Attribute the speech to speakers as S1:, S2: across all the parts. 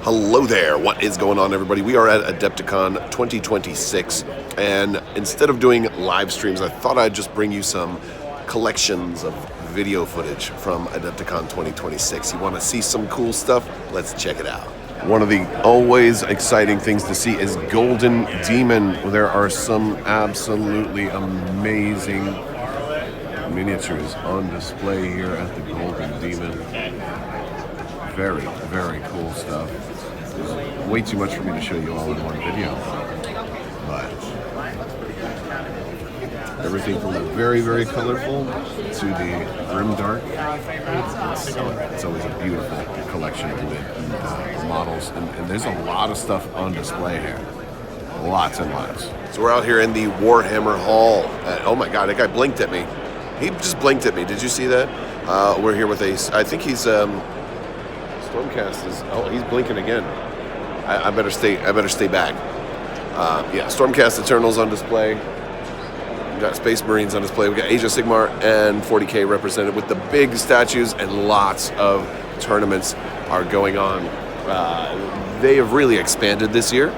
S1: Hello there, what is going on, everybody? We are at Adepticon 2026, and instead of doing live streams, I thought I'd just bring you some collections of video footage from Adepticon 2026. You want to see some cool stuff? Let's check it out. One of the always exciting things to see is Golden Demon. There are some absolutely amazing miniatures on display here at the Golden Demon. Very, very cool stuff. There's way too much for me to show you all in one video, but everything from the very, very colorful to the grim dark. It's always a beautiful collection of models, and there's a lot of stuff on display here. Lots and lots. So we're out here in the Warhammer Hall. Oh my God, that guy blinked at me. He just blinked at me. Did you see that? We're here with I think he's Stormcast is. Oh, he's blinking again. I better stay back. Yeah, Stormcast Eternals on display. We got Space Marines on display. We got Age of Sigmar and 40K represented with the big statues, and lots of tournaments are going on. They have really expanded this year.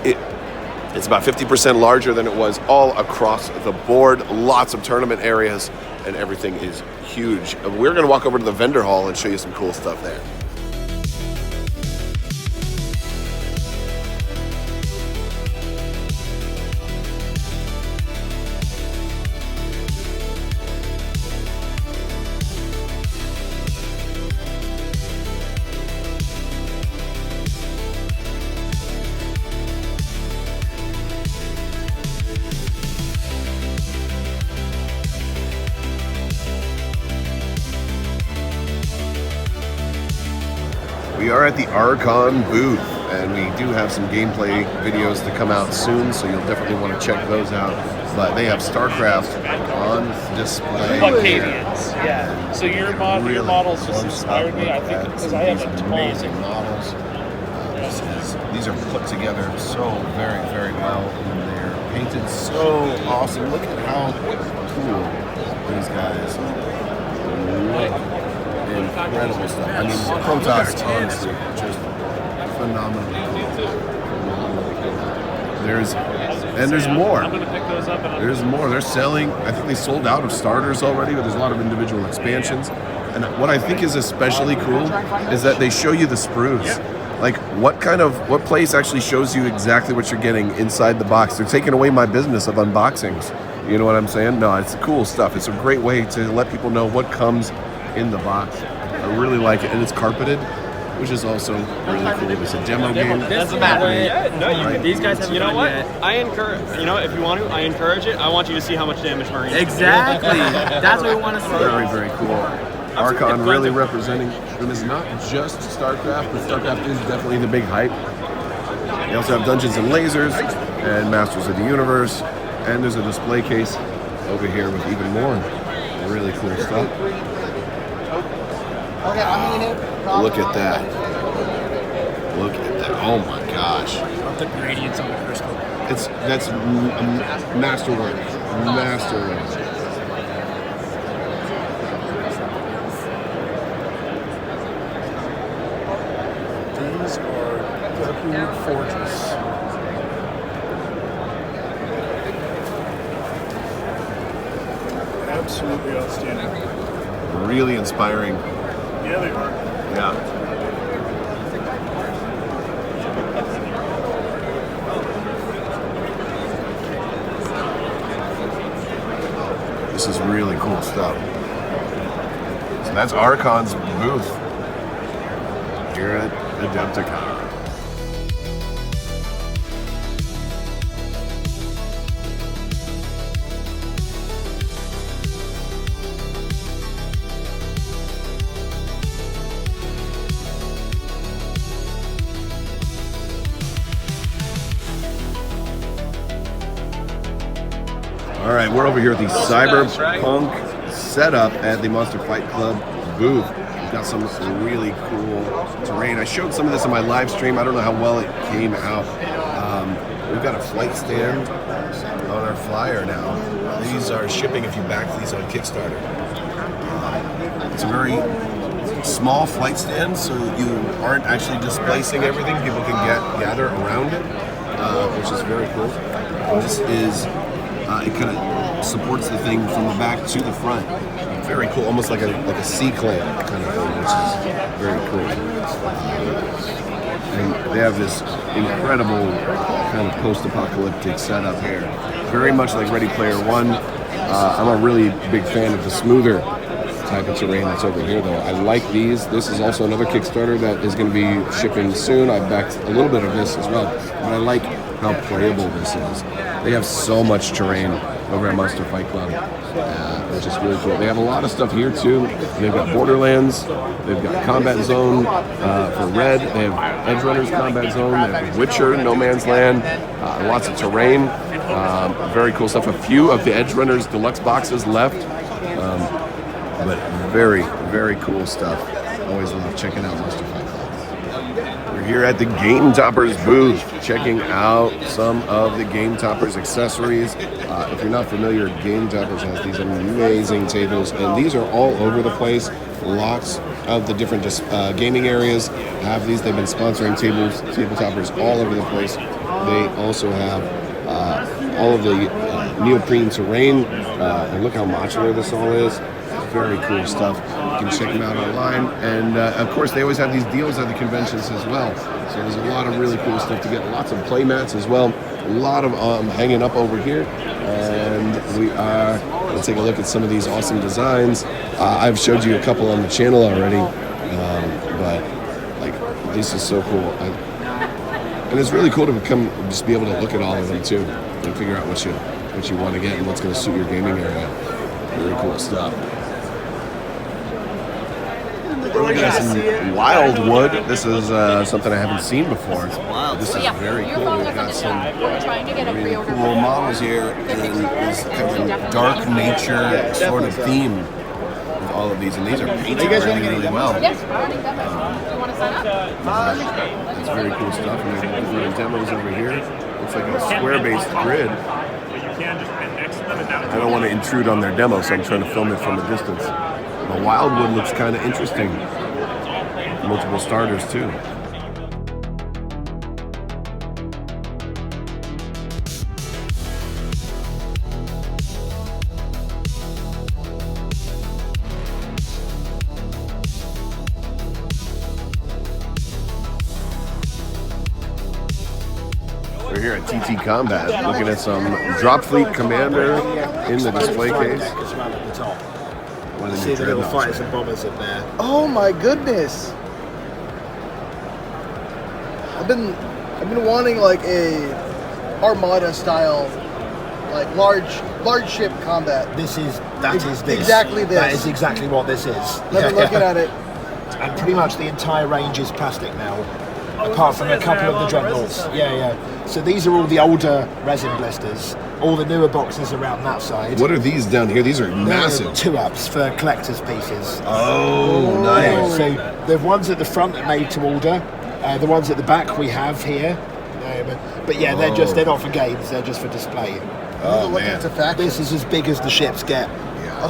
S1: It's about 50% larger than it was all across the board. Lots of tournament areas, and everything is huge. We're going to walk over to the vendor hall and show you some cool stuff there. We are at the Archon booth, and we do have some gameplay videos to come out soon, so you'll definitely want to check those out. But they have StarCraft on display.
S2: Buckadians, yeah. So your models just inspired me, I think, because I have a ton.
S1: Amazing models. These are put together so very, very well, and they're painted so awesome. Look at how cool these guys look. Incredible stuff. I mean, Protoss, honestly, just phenomenally cool. There's more.
S2: I'm gonna pick those up.
S1: There's more. They're selling. I think they sold out of starters already, but there's a lot of individual expansions. And what I think is especially cool is that they show you the sprues. Yeah. Like what place actually shows you exactly what you're getting inside the box. They're taking away my business of unboxings. You know what I'm saying? No, it's cool stuff. It's a great way to let people know what comes in the box. I really like it, and it's carpeted, which is also really cool. It's a demo game.
S2: Doesn't matter.
S3: These guys haven't.
S2: You know what?
S3: Yet.
S2: I encourage. You know, if you want to, I encourage it. I want you to see how much damage Marines.
S3: Exactly. That's what we want to see.
S1: Very, very cool. Archon really representing. And it's not just StarCraft, but StarCraft is definitely the big hype. They also have Dungeons and Lasers and Masters of the Universe, and there's a display case over here with even more really cool stuff. Look at that. Look at that. Oh my gosh.
S3: The gradients on the crystal.
S1: That's masterwork. Masterwork.
S4: These are Darkwood Fortress. Absolutely outstanding.
S1: Really inspiring.
S4: Yeah, they are.
S1: Yeah. This is really cool stuff. So that's Archon's booth here at Adepticon. All right, we're over here at the Cyberpunk setup at the Monster Fight Club booth. We've got some really cool terrain. I showed some of this in my live stream. I don't know how well it came out. We've got a flight stand on our flyer now. These are shipping if you back these on Kickstarter. It's a very small flight stands, so you aren't actually displacing everything. People can gather around it, which is very cool. This is it kind of supports the thing from the back to the front. Very cool, almost like a sea clam kind of thing, which is very cool. And they have this incredible kind of post-apocalyptic setup here. Very much like Ready Player One. I'm a really big fan of the smoother type of terrain that's over here, though. I like these. This is also another Kickstarter that is going to be shipping soon. I backed a little bit of this as well, but I like how playable this is. They have so much terrain over at Monster Fight Club, which is really cool. They have a lot of stuff here too. They've got Borderlands, they've got Combat Zone for Red, they have Edge Runners Combat Zone, they have Witcher, No Man's Land, lots of terrain, very cool stuff. A few of the Edge Runners deluxe boxes left, but very, very cool stuff. Always love checking out Monster Fight Club. We're here at the Game Toppers booth, checking out some of the Game Toppers accessories. If you're not familiar, Game Toppers has these amazing tables, and these are all over the place. Lots of the different gaming areas have these. They've been sponsoring table toppers all over the place. They also have all of the neoprene terrain, and look how modular this all is. Very cool stuff. You can check them out online, and of course they always have these deals at the conventions as well. So there's a lot of really cool stuff to get. Lots of play mats as well. A lot of hanging up over here, and we are going to take a look at some of these awesome designs. I've showed you a couple on the channel already, but like this is so cool. And it's really cool to just be able to look at all of them too, and figure out what you want to get and what's going to suit your gaming area. Really cool stuff. We're looking at some Wildwood. This is something I haven't seen before. This is very cool. We've got some really cool models here, and this kind of dark nature sort of theme with all of these. And these are painted really well.
S5: Yes, you want to sign up?
S1: It's very cool stuff. And there's different demos over here. Looks like a square-based grid. I don't want to intrude on their demo, so I'm trying to film it from a distance. The Wildwood looks kind of interesting. Multiple starters too. We're here at TT Combat, looking at some Drop Fleet Commander in the display case.
S6: See the little fighters and bombers in there.
S7: Oh my goodness! I've been wanting like a Armada style, like large ship combat.
S6: That is this.
S7: Exactly this.
S6: That is exactly what this is.
S7: Looking at it.
S6: And pretty much the entire range is plastic now, apart from a couple of the dreadnoughts. Yeah. So these are all the older resin blisters. All the newer boxes around that side.
S1: What are these down here? These are massive.
S6: 2-ups for collector's pieces.
S1: Oh, nice.
S6: So the ones at the front are made to order. The ones at the back we have here. But yeah, they're not for games. They're just for display.
S1: Oh man.
S6: This is as big as the ships get.
S7: Yeah.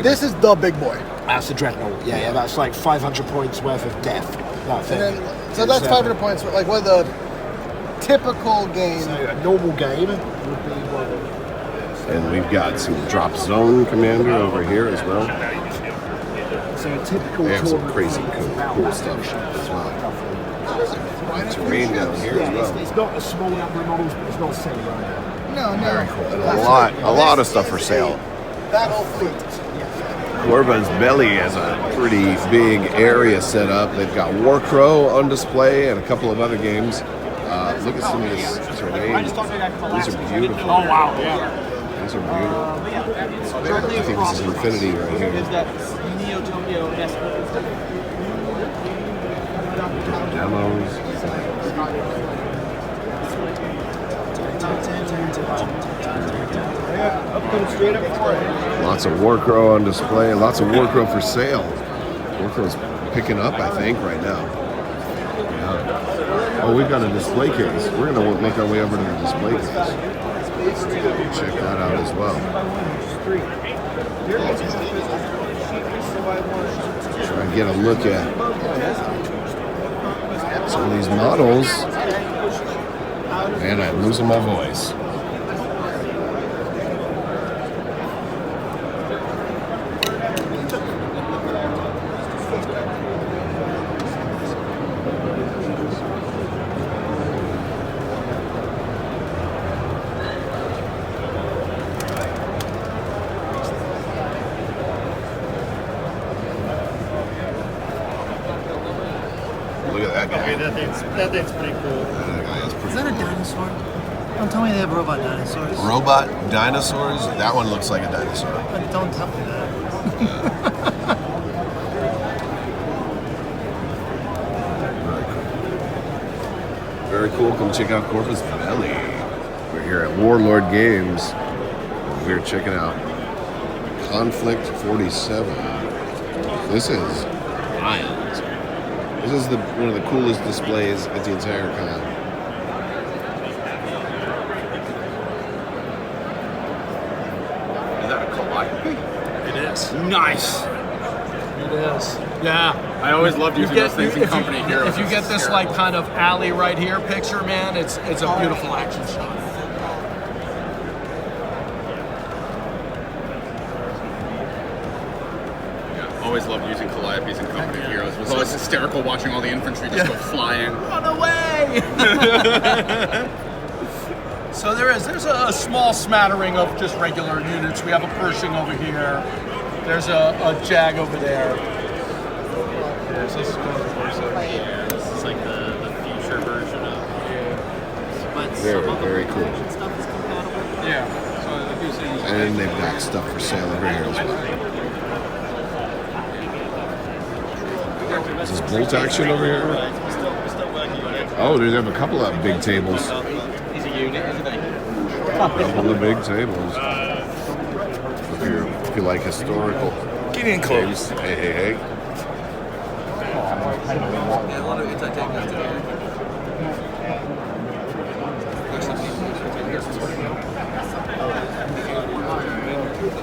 S7: This is the big boy.
S6: That's a dreadnought. Yeah. That's like 500 points worth of death. That thing.
S7: And then, so that's 500 points. Like what the typical game.
S6: So a normal game would be one.
S1: And we've got some Drop Zone Commander over here as well.
S6: So a typical
S1: They have some
S6: tournament
S1: crazy cool stuff as well. Terrain down here as well.
S6: It's not a small number of models, but it's not silly either.
S7: No.
S1: Very cool. And a lot of stuff for sale.
S7: Battle Fleet.
S1: Corvus Belli has a pretty big area set up. They've got Warcrow on display and a couple of other games. Look at some of this terrain. These are beautiful.
S2: Oh wow, yeah.
S1: These are beautiful. I think this is Infinity right here. Different demos. Lots of Warcrow on display. Lots of Warcrow for sale. Warcrow's picking up, I think, right now. Yeah. Oh, we've got a display case. We're going to make our way over to the display case. Check that out as well. try and get a look at some of these models. Man, I'm losing my voice. Look at that guy.
S4: That thing's pretty cool.
S1: That guy is pretty
S3: Is that a
S1: cool.
S3: dinosaur? Don't tell me they have robot dinosaurs.
S1: Robot dinosaurs? That one looks like a dinosaur.
S3: Don't tell me that.
S1: Very cool. Come check out Corvus Belli. We're here at Warlord Games. We're checking out Conflict 47. This is wild. This is one of the coolest displays at the entire con. Is that a calliope?
S3: It is. Nice.
S7: It is.
S3: Yeah.
S8: I always loved using those things in company here.
S3: If you get this like kind of alley right here picture, man, it's a beautiful action shot.
S8: Always loved using calliopes in company heroes. It was always hysterical watching all the infantry just go flying.
S3: Run away! So there's a small smattering of just regular units. We have a Pershing over here. There's a Jag over there.
S2: This is like the future version of. But
S1: Very, very cool.
S2: stuff is compatible.
S8: Yeah. So like you said,
S1: And they've got stuff for sale over here as well. Is this bolt action over here? Oh, they have a couple of big tables.
S2: He's a unit, isn't he?
S1: A couple of big tables. If you like historical.
S2: Get in close.
S1: Hey, hey, hey.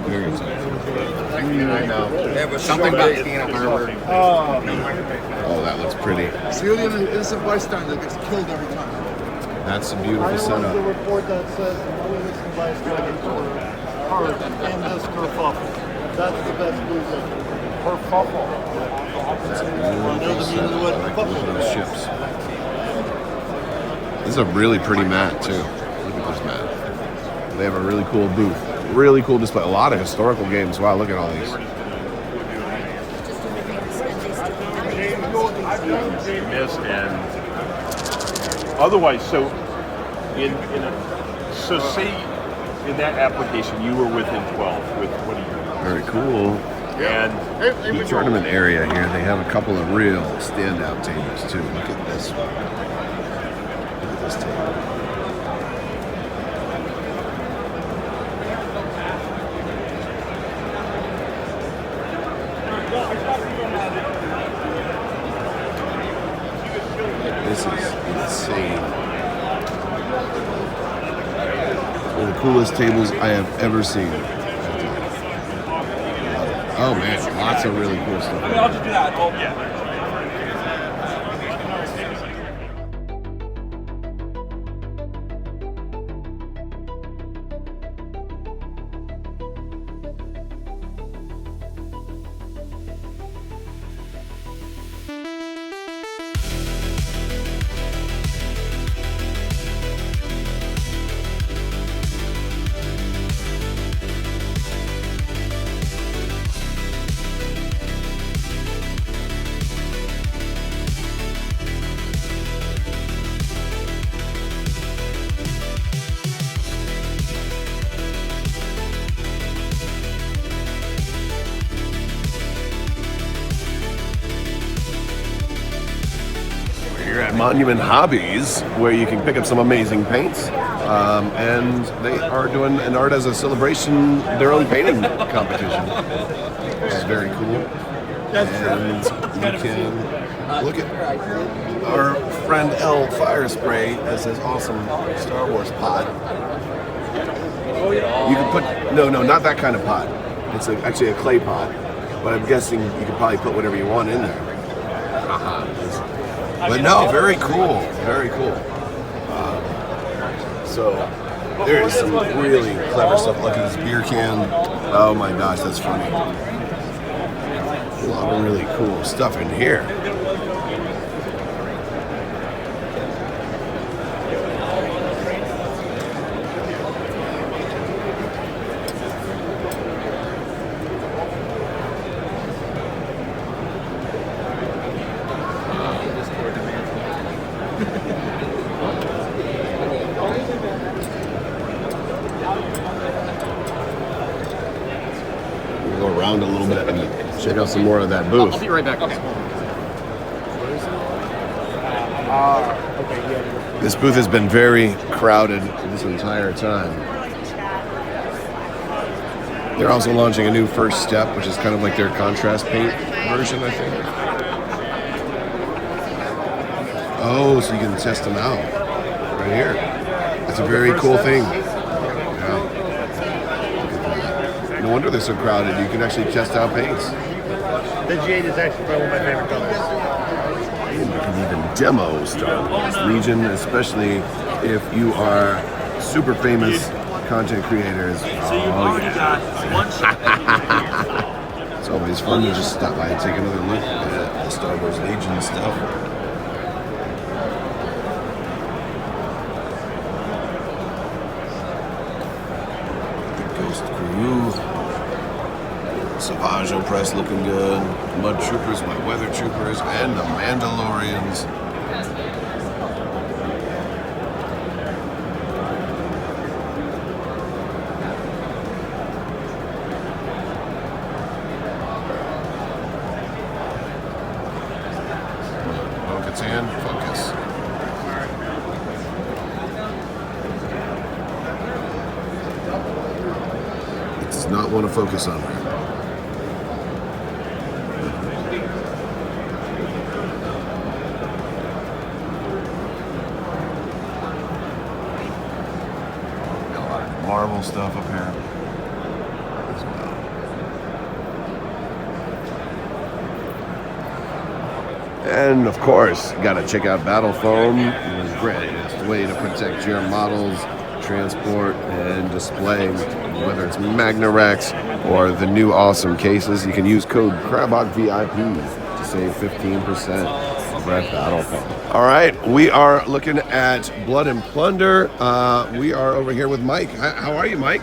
S1: Very exciting.
S8: something about being a barber.
S1: Oh, that looks pretty.
S7: Civilian and innocent bystander gets killed every time.
S1: That's a beautiful setup.
S4: report that says no innocent bystanders were hurt in this kerfuffle. That's the best music. Kerfuffle.
S1: That's a beautiful setup. I like those ships. This is a really pretty mat, too. Look at this mat. They have a really cool booth. Really cool display. A lot of historical games. Wow, look at all these.
S9: Missed and otherwise, so say in that application you were within 12 with what do you?
S1: Very cool. And the tournament area here, they have a couple of real standout tables too. Look at this one. Look at this table. This is insane. One of the coolest tables I have ever seen. Oh man, lots of really cool stuff.
S9: I'll just do that. Oh, yeah.
S1: Here at Monument Hobbies, where you can pick up some amazing paints, and they are doing an Art as a Celebration, their own painting competition, which is very cool. And you can look at our friend L Fire Spray as his awesome Star Wars pot. You can put no, not that kind of pot. It's actually a clay pot. but I'm guessing you could probably put whatever you want in there. But no, very cool, very cool. So there's some really clever stuff. Look at this beer can. Oh my gosh, that's funny. A lot of really cool stuff in here. We'll go around a little bit and check out some more of that booth.
S8: I'll be right back. Okay.
S1: This booth has been very crowded this entire time. They're also launching a new First Step, which is kind of like their contrast paint version, I think. Oh, so you can test them out right here. That's a very cool thing. Yeah. No wonder they're so crowded. You can actually test out paints.
S4: The jade is actually probably one of my favorite colors.
S1: You can even demo Star Wars Legion, especially if you are super famous content creators.
S2: So you've already got one shot.
S1: It's always fun to just stop by and take another look at the Star Wars Legion stuff. The Ghost Crew. Savage Opress looking good. Mud Troopers, my Weather Troopers, and the Mandalorians. Bo-Katan, focus. It does not want to focus on her. Marvel stuff up here as well. And of course, you gotta check out Battle Foam. It is great. It's the way to protect your models, transport, and display. Whether it's Magnarex or the new awesome cases, you can use code Crabbok VIP to save 15% over at Battle Foam. All right, we are looking at Blood and Plunder. We are over here with Mike. How are you, Mike?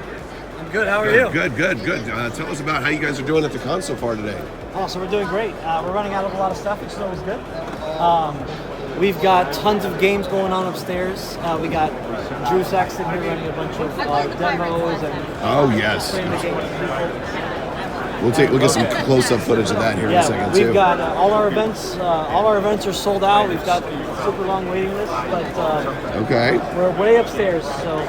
S10: I'm good. How are you?
S1: Good. Tell us about how you guys are doing at the con so far today.
S10: Oh, so we're doing great. We're running out of a lot of stuff, which is always good. We've got tons of games going on upstairs. We got Drew Saxton here running a bunch of demos and
S1: oh yes.
S10: training the game with people.
S1: We'll get some close-up footage of that here in a second too.
S10: We've got all our events. All our events are sold out. We've got super long waiting lists, but
S1: okay.
S10: We're way upstairs. So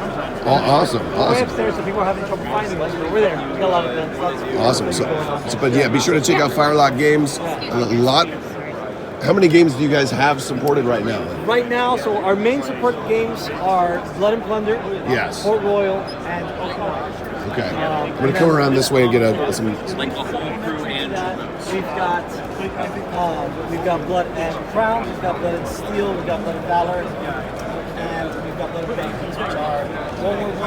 S1: awesome.
S10: Way upstairs, so people are having trouble finding us. But we're there. We've got a lot of events.
S1: Awesome. But yeah, be sure to check out Firelock Games. A lot. How many games do you guys have supported right now?
S10: Right now, so our main support games are Blood and Plunder,
S1: yes,
S10: Port Royal, and Okinawa.
S1: Okay. I'm going to come around this way and get some...
S8: Like a whole crew and
S10: we've got Blood and Crown, we've got Blood and Steel, we've got Blood and Valor, and we've got Blood and Vengeance, which are World War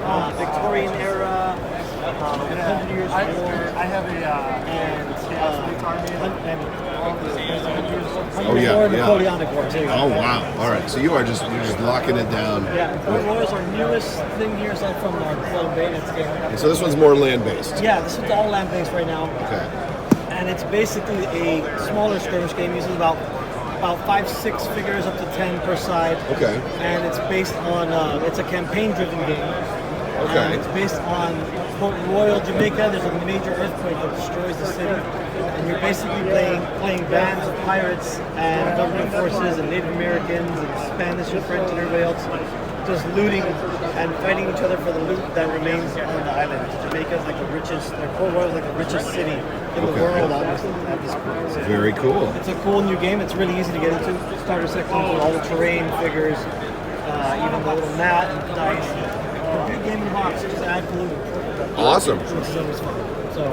S10: I, Victorian era, 100 Years of War.
S4: I have a
S10: Napoleonic Wars.
S1: Oh wow! All right, so you're just locking it down.
S10: Yeah, Port Royal is our newest thing here, aside from our Blood Bandits game.
S1: And so this one's more land-based.
S10: Yeah, this one's all land-based right now.
S1: Okay.
S10: And it's basically a smaller skirmish game, using about 5-6 figures up to 10 per side.
S1: Okay.
S10: And it's based on it's a campaign-driven game.
S1: Okay.
S10: And it's based on Port Royal, Jamaica. There's a major earthquake that destroys the city, and you're basically playing bands of pirates and government forces and Native Americans and Spanish and French and everybody else, just looting and fighting each other for the loot that remains on the island. Jamaica is like the richest, Port Royal is like the richest city in the world almost at this point. So
S1: very cool.
S10: It's a cool new game. It's really easy to get into. Starter sections with all the terrain figures, even the little mat and dice. a big gaming box, just add Plunder.
S1: Awesome.
S10: Which is always fun. So,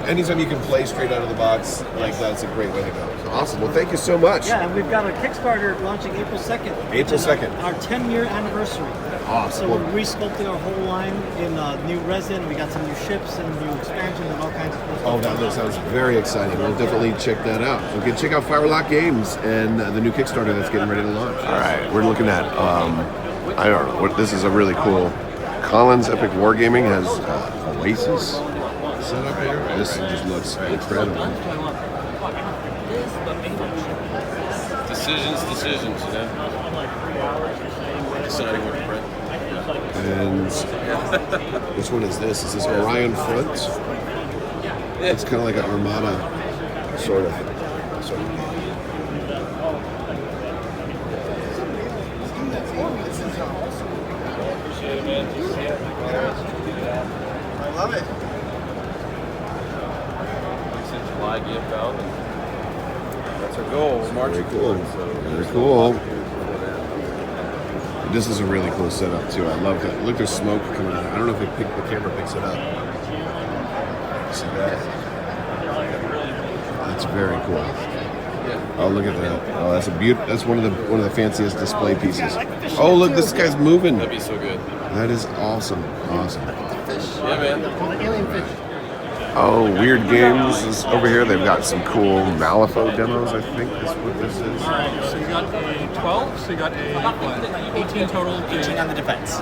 S1: Anytime you can play straight out of the box, like that's a great way to go. Awesome. Well, thank you so much.
S10: yeah, and we've got a Kickstarter launching April 2nd.
S1: April 2nd.
S10: Our 10-year anniversary.
S1: Awesome.
S10: So we're resculpting our whole line in new resin. We got some new ships and new expansions and all kinds of cool stuff.
S1: That sounds very exciting. We'll definitely check that out. Okay, check out Firelock Games and the new Kickstarter that's getting ready to launch. All right, we're looking at, I don't know, this is a really cool, Collins Epic Wargaming has Oasis set up here. This just looks incredible.
S2: Decisions, you know. Deciding what to print.
S1: And which one is this? Is this Orion Front? It's kind of like an Armada sort of.
S7: I love it.
S2: July gift out. That's our goal.
S1: Very cool. Very cool. This is a really cool setup too. I love it. Look, there's smoke coming out. I don't know if the camera picks it up. See that? That's very cool. Oh, look at that. Oh, that's that's one of the fanciest display pieces. Oh, look, this guy's moving.
S2: That'd be so good.
S1: That is awesome. Awesome.
S2: Yeah, man.
S4: Alien fish.
S1: Oh, Weird Games is over here. They've got some cool Malifaux demos, I think is what this is.
S3: Alright, so you got a 12, so you got a what, 18 total.
S10: 18 on the defense.
S3: So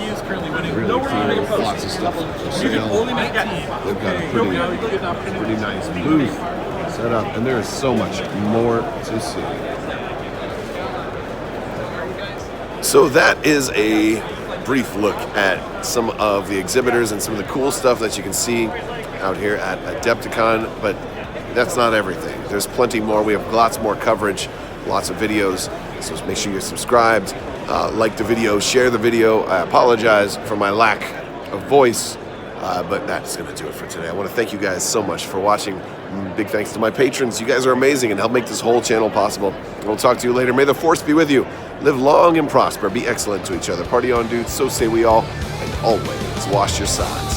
S3: he is currently winning.
S1: Really cool. Lots of stuff for
S3: You can only
S1: sale.
S3: make 10.
S1: They've got a
S3: Now you get an opportunity.
S1: pretty nice booth set up, and there is so much more to see. So that is a brief look at some of the exhibitors and some of the cool stuff that you can see out here at Adepticon, but that's not everything. There's plenty more. We have lots more coverage, lots of videos, so make sure you're subscribed, like the video, share the video. I apologize for my lack of voice, but that's going to do it for today. I want to thank you guys so much for watching. Big thanks to my patrons. You guys are amazing and help make this whole channel possible. We'll talk to you later. May the force be with you. Live long and prosper. Be excellent to each other. Party on, dudes. So say we all. And always wash your sides.